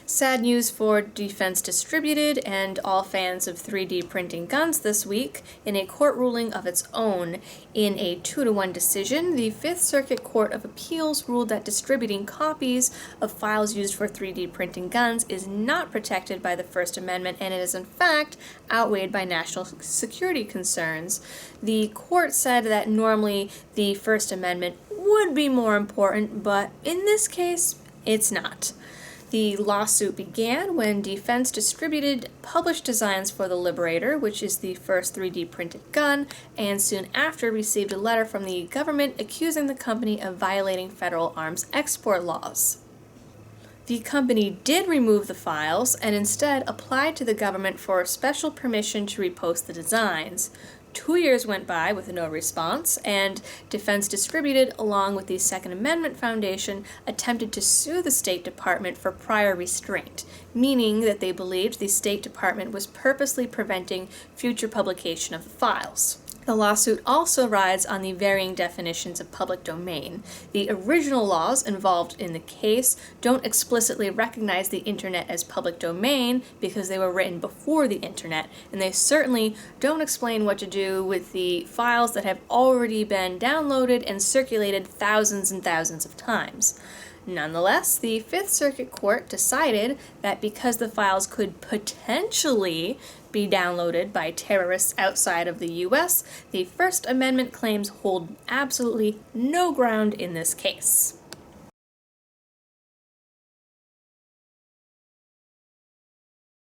Sad news for Defense Distributed and all fans of 3D printing guns this week. In a court ruling of its own, in a 2-1 decision, the Fifth Circuit Court of Appeals ruled that distributing copies of files used for 3D printing guns is not protected by the First Amendment, and it is in fact outweighed by national security concerns. The court said that normally the First Amendment would be more important, but in this case, it's not. The lawsuit began when Defense Distributed published designs for the Liberator, which is the first 3D printed gun, and soon after received a letter from the government accusing the company of violating federal arms export laws. The company did remove the files and instead applied to the government for special permission to repost the designs. 2 years went by with no response, and Defense Distributed, along with the Second Amendment Foundation, attempted to sue the State Department for prior restraint, meaning that they believed the State Department was purposely preventing future publication of the files. The lawsuit also rides on the varying definitions of public domain. The original laws involved in the case don't explicitly recognize the internet as public domain because they were written before the internet, and they certainly don't explain what to do with the files that have already been downloaded and circulated thousands and thousands of times. Nonetheless, the Fifth Circuit Court decided that because the files could potentially be downloaded by terrorists outside of the U.S., the First Amendment claims hold absolutely no ground in this case.